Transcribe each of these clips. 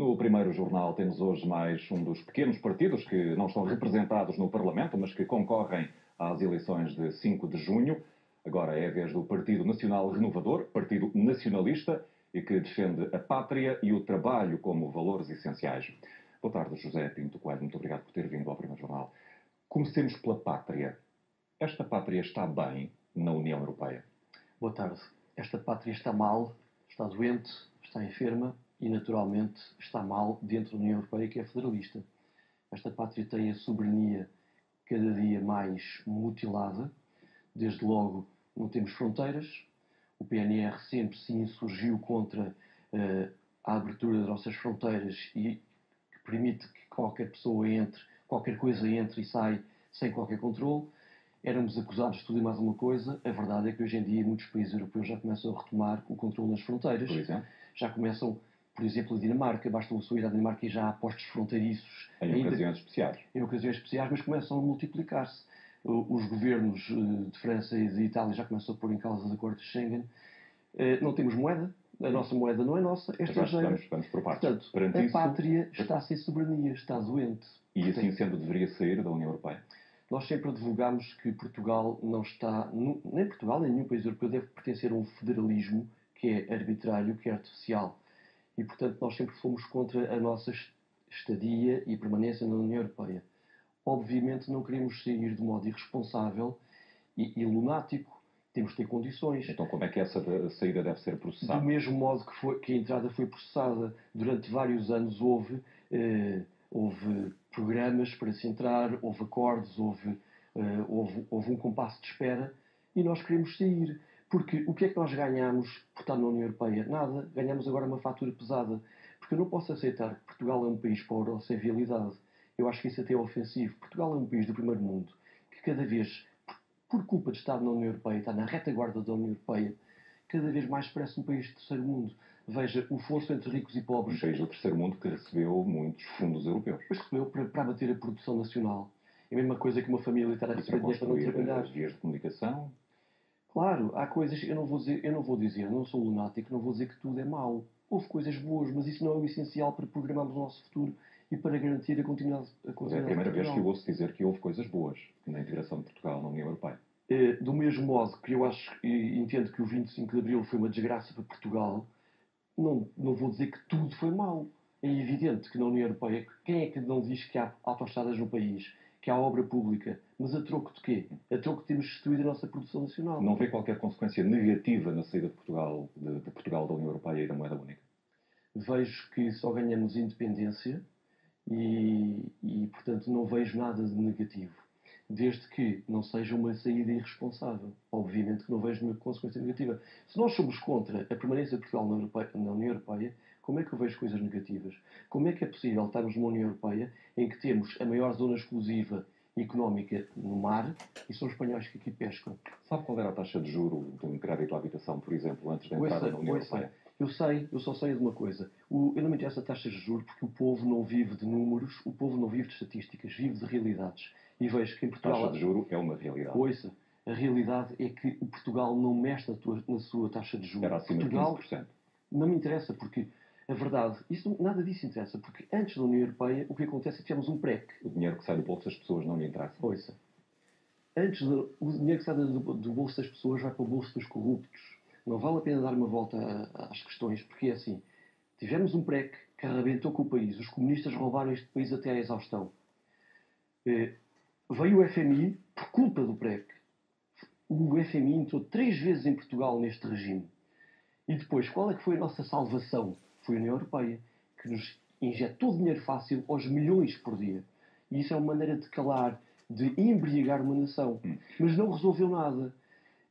No primeiro jornal temos hoje mais um dos pequenos partidos que não estão representados no Parlamento, mas que concorrem às eleições de 5 de junho. Agora é a vez do Partido Nacional Renovador, partido nacionalista e que defende a pátria e o trabalho como valores essenciais. Boa tarde, José Pinto Coelho. Muito obrigado por ter vindo ao primeiro jornal. Comecemos pela pátria. Esta pátria está bem na União Europeia? Boa tarde. Esta pátria está mal, está doente, está enferma e, naturalmente, está mal dentro da União Europeia, que é federalista. Esta pátria tem a soberania cada dia mais mutilada. Desde logo, não temos fronteiras. O PNR sempre se insurgiu contra a abertura das nossas fronteiras e que permite que qualquer pessoa entre, qualquer coisa entre e sai sem qualquer controle. Éramos acusados de tudo e mais alguma coisa. A verdade é que hoje em dia muitos países europeus já começam a retomar o controle nas fronteiras. Por exemplo? Já começam, por exemplo, a Dinamarca. Basta uma ir à Dinamarca e já há postos fronteiriços. Em ocasiões especiais. Em ocasiões especiais, mas começam a multiplicar-se. Os governos de França e de Itália já começam a pôr em causa os acordos de Schengen. Não temos moeda. A nossa moeda não é nossa, é estrangeira. Vamos por partes. Portanto, a pátria está sem soberania, está doente. E assim sendo deveria sair da União Europeia? Nós sempre advogámos que Portugal não está, nem Portugal, nem nenhum país europeu deve pertencer a um federalismo que é arbitrário, que é artificial. E, portanto, nós sempre fomos contra a nossa estadia e permanência na União Europeia. Obviamente não queremos sair de modo irresponsável e lunático. Temos de ter condições. Então como é que essa saída deve ser processada? Do mesmo modo que a entrada foi processada. Durante vários anos houve programas para se entrar, houve acordos, houve um compasso de espera e nós queremos sair. Porque o que é que nós ganhamos por estar na União Europeia? Nada. Ganhamos agora uma fatura pesada. Porque eu não posso aceitar que Portugal é um país pobre sem realidade. Eu acho que isso até é ofensivo. Portugal é um país do primeiro mundo que cada vez, por culpa de estar na União Europeia, está na retaguarda da União Europeia, cada vez mais parece um país de terceiro mundo. Veja, o fosso entre ricos e pobres. Um país do terceiro mundo que recebeu muitos fundos europeus. Mas recebeu para abater a produção nacional. É a mesma coisa que uma família estar a receber dinheiro para não trabalhar. As vias de comunicação. Claro, há coisas, eu não vou dizer, não sou lunático, não vou dizer que tudo é mau. Houve coisas boas, mas isso não é o essencial para programarmos o nosso futuro e para garantir a continuidade. É a primeira vez que eu ouço dizer que houve coisas boas na integração de Portugal na União Europeia. Do mesmo modo que eu acho e entendo que o 25 de Abril foi uma desgraça para Portugal, não vou dizer que tudo foi mau. É evidente que na União Europeia, quem é que não diz que há autoestradas no país, que há obra pública, mas a troco de quê? A troco de termos destruído a nossa produção nacional. Não vê qualquer consequência negativa na saída de Portugal da União Europeia e da moeda única? Vejo que só ganhamos independência e, portanto, não vejo nada de negativo. Desde que não seja uma saída irresponsável. Obviamente que não vejo nenhuma consequência negativa. Se nós somos contra a permanência de Portugal na União Europeia, como é que eu vejo coisas negativas? Como é que é possível estarmos numa União Europeia em que temos a maior zona exclusiva económica no mar e são os espanhóis que aqui pescam? Sabe qual era a taxa de juro de um crédito à habitação, por exemplo, antes da entrada na União Europeia? Eu só sei de uma coisa. Eu não me interessa a taxas de juros porque o povo não vive de números, o povo não vive de estatísticas, vive de realidades. E vejo que em Portugal... A taxa de juro é uma realidade. Ouça, a realidade é que o Portugal não mexe na sua taxa de juros. Era acima Portugal, de 15%. Não me interessa porque, a verdade, nada disso interessa. Porque antes da União Europeia, o que acontece é que tivemos um PREC. O dinheiro que sai do bolso das pessoas não lhe interessa. Ouça, o dinheiro que sai do bolso das pessoas vai para o bolso dos corruptos. Não vale a pena dar uma volta às questões, porque é assim. Tivemos um PREC que arrebentou com o país. Os comunistas roubaram este país até à exaustão. Veio o FMI por culpa do PREC. O FMI entrou 3 vezes em Portugal neste regime. E depois, qual é que foi a nossa salvação? Foi a União Europeia, que nos injetou dinheiro fácil aos milhões por dia. E isso é uma maneira de calar, de embriagar uma nação. Mas não resolveu nada.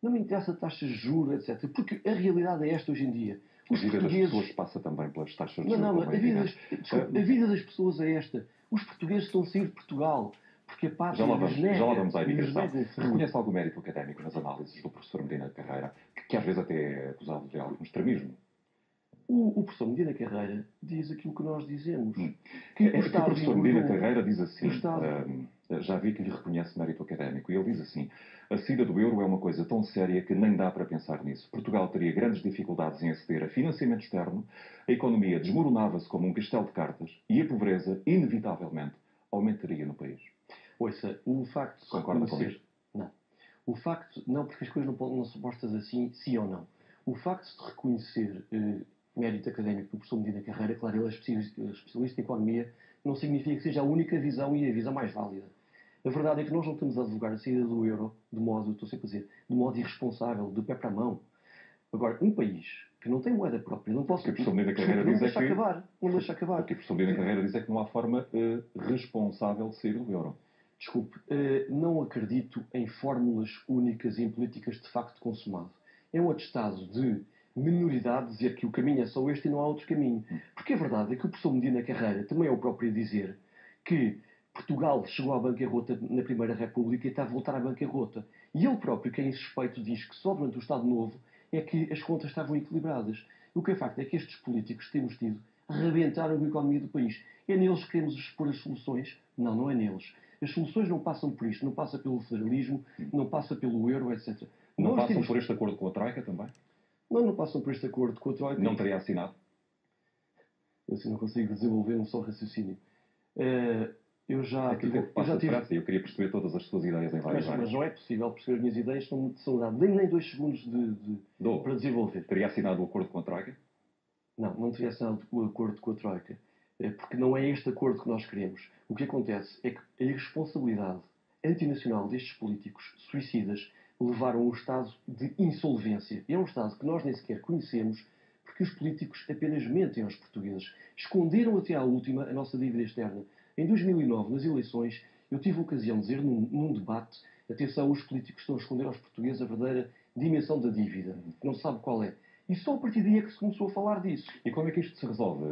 Não me interessa taxas de juros, etc. Porque a realidade é esta hoje em dia. A vida das pessoas passa também pelas taxas de juros. A vida das pessoas é esta. Os portugueses estão a sair de Portugal. Porque a pátria já lá vamos à imigração. Reconhece algum mérito académico nas análises do professor Medina Carreira, que às vezes até é acusado de algum extremismo? O professor Medina Carreira diz aquilo que nós dizemos. O professor Medina Carreira diz assim: já vi que lhe reconhece mérito académico. E ele diz assim: a saída do euro é uma coisa tão séria que nem dá para pensar nisso. Portugal teria grandes dificuldades em aceder a financiamento externo, a economia desmoronava-se como um castelo de cartas e a pobreza, inevitavelmente, aumentaria no país. Ouça, o facto de Concorda com reconhecer... isto? Não. O facto... Não, porque as coisas não são postas assim, sim ou não. O facto de reconhecer mérito académico do professor Medina Carreira, claro, ele é especialista em economia, não significa que seja a única visão e a visão mais válida. A verdade é que nós não estamos a advogar a saída do euro de modo, estou sempre a dizer, de modo irresponsável, de pé para a mão. Agora, um país que não tem moeda própria, não posso... O que o professor Medina Carreira não diz deixa é que... acabar, não deixa acabar. O que o professor Medina Carreira diz é que não há forma responsável de sair do euro. Desculpe, não acredito em fórmulas únicas e em políticas de facto consumado. É um atestado de minoridade dizer que o caminho é só este e não há outro caminho. Porque a verdade é que o professor Medina Carreira também é o próprio a dizer que Portugal chegou à bancarrota na Primeira República e está a voltar à bancarrota. E ele próprio, que é insuspeito, diz que só durante o Estado Novo é que as contas estavam equilibradas. O que é facto é que estes políticos que temos tido rebentaram a economia do país. É neles que queremos expor as soluções? Não, não é neles. As soluções não passam por isto, não passa pelo federalismo, não passa pelo euro, etc. Não passam por este acordo com a Troika também? Não passam por este acordo com a Troika. Não teria assinado? Eu assim não consigo desenvolver um só raciocínio. Eu já tive... Eu queria perceber todas as suas ideias em várias áreas. Mas não é possível perceber as minhas ideias, não são dadas nem 2 segundos para desenvolver. Teria assinado o acordo com a Troika? Não teria assinado o acordo com a Troika. Porque não é este acordo que nós queremos. O que acontece é que a irresponsabilidade antinacional destes políticos suicidas levaram um estado de insolvência. É um estado que nós nem sequer conhecemos, porque os políticos apenas mentem aos portugueses. Esconderam até à última a nossa dívida externa. Em 2009, nas eleições, eu tive a ocasião de dizer num debate, atenção, os políticos estão a esconder aos portugueses a verdadeira dimensão da dívida. Não se sabe qual é. E só a partir daí é que se começou a falar disso. E como é que isto se resolve,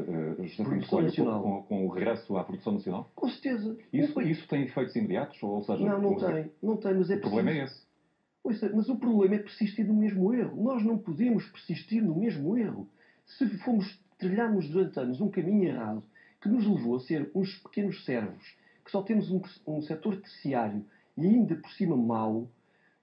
José Produção nacional. Com o regresso à produção nacional? Com certeza. Isso tem efeitos imediatos? Ou seja, não tem, mas é o problema é esse. Mas o problema é persistir no mesmo erro. Nós não podemos persistir no mesmo erro. Se trilharmos durante anos um caminho errado que nos levou a ser uns pequenos servos, que só temos um setor terciário e ainda por cima mau,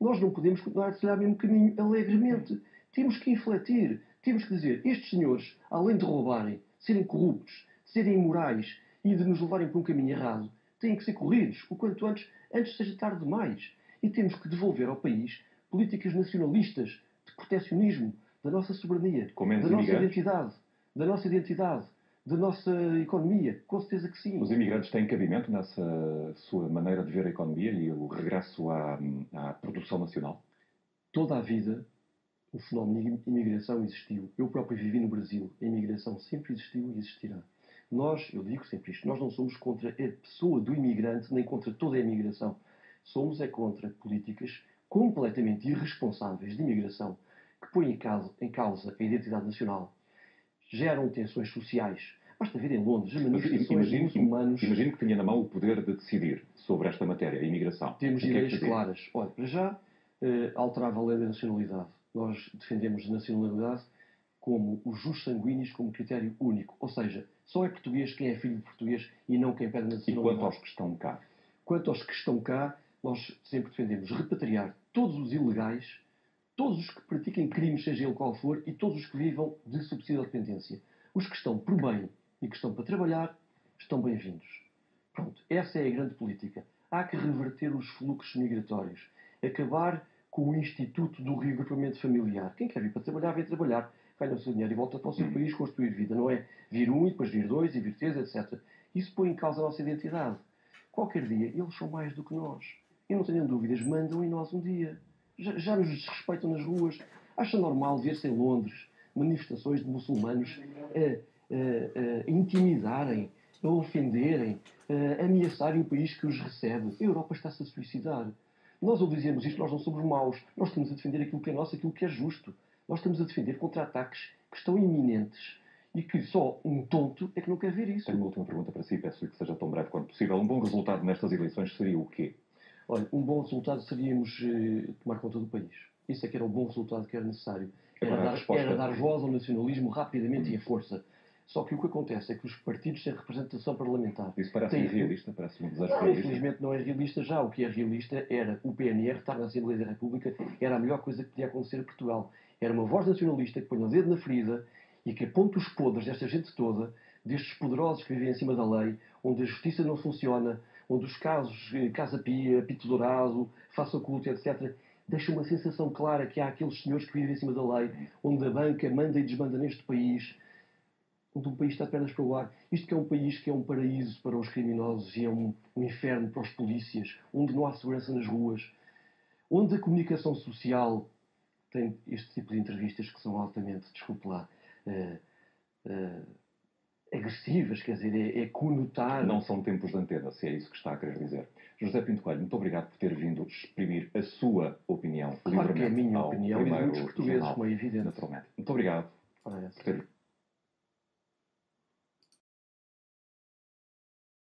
nós não podemos continuar a trilhar o mesmo caminho alegremente. Temos que infletir. Temos que dizer, estes senhores, além de roubarem, serem corruptos, serem imorais e de nos levarem por um caminho errado, têm que ser corridos o quanto antes seja tarde demais. E temos que devolver ao país políticas nacionalistas, de protecionismo, da nossa soberania, da nossa identidade, da nossa economia. Com certeza que sim. Os imigrantes têm cabimento nessa sua maneira de ver a economia e o regresso à produção nacional? Toda a vida o fenómeno de imigração existiu. Eu próprio vivi no Brasil. A imigração sempre existiu e existirá. Eu digo sempre isto, nós não somos contra a pessoa do imigrante, nem contra toda a imigração. Somos contra políticas completamente irresponsáveis de imigração que põem em causa a identidade nacional, geram tensões sociais. Basta ver em Londres manifestações de muçulmanos... Imagino que tinha na mão o poder de decidir sobre esta matéria, a imigração. Temos ideias claras. Olha, para já, alterava a lei da nacionalidade. Nós defendemos a nacionalidade como os jus sanguíneos como critério único. Ou seja, só é português quem é filho de português e não quem pede nacionalidade. E quanto aos que estão cá? Quanto aos que estão cá, nós sempre defendemos repatriar todos os ilegais, todos os que pratiquem crimes, seja ele qual for, e todos os que vivam de subsídio à dependência. Os que estão por bem e que estão para trabalhar, estão bem-vindos. Pronto, essa é a grande política. Há que reverter os fluxos migratórios. Acabar com o instituto do reagrupamento familiar. Quem quer vir para trabalhar, vem trabalhar, ganha o seu dinheiro e volta para o seu país construir vida. Não é vir um e depois vir dois e vir três, etc. Isso põe em causa a nossa identidade. Qualquer dia, eles são mais do que nós. E não tenham dúvidas, mandam em nós um dia. Já nos desrespeitam nas ruas. Acha normal ver-se em Londres manifestações de muçulmanos a intimidarem, a ofenderem, a ameaçarem o país que os recebe? A Europa está-se a suicidar. Nós, ao dizermos isto, nós não somos maus. Nós estamos a defender aquilo que é nosso, aquilo que é justo. Nós estamos a defender contra ataques que estão iminentes e que só um tonto é que não quer ver isso. Tenho uma última pergunta para si, peço-lhe que seja tão breve quanto possível. Um bom resultado nestas eleições seria o quê? Olha, um bom resultado seríamos tomar conta do país. Isso é que era o bom resultado que era necessário. Era dar voz ao nacionalismo rapidamente e à força. Só que o que acontece é que os partidos têm representação parlamentar. Isso parece irrealista, parece um desejo Não, realista. infelizmente não é realista já. O que é realista era o PNR estar na Assembleia da República, era a melhor coisa que podia acontecer a Portugal. Era uma voz nacionalista que põe o dedo na ferida e que aponta os podres desta gente toda, destes poderosos que vivem em cima da lei, onde a justiça não funciona, onde os casos, Casa Pia, Pito Dourado, Faça Oculto, etc., deixam uma sensação clara que há aqueles senhores que vivem em cima da lei, onde a banca manda e desmanda neste país, onde um país está de pernas para o ar. Isto que é um país que é um paraíso para os criminosos e é um inferno para os polícias, onde não há segurança nas ruas, onde a comunicação social tem este tipo de entrevistas que são altamente, desculpe lá, agressivas, quer dizer, é conotar... Não são tempos de antena, se é isso que está a querer dizer. José Pinto Coelho, muito obrigado por ter vindo exprimir a sua opinião. Claro que é a minha ao opinião e de muitos primeiro portugueses, jornal, como é evidente. naturalmente. Muito obrigado Ora, por ter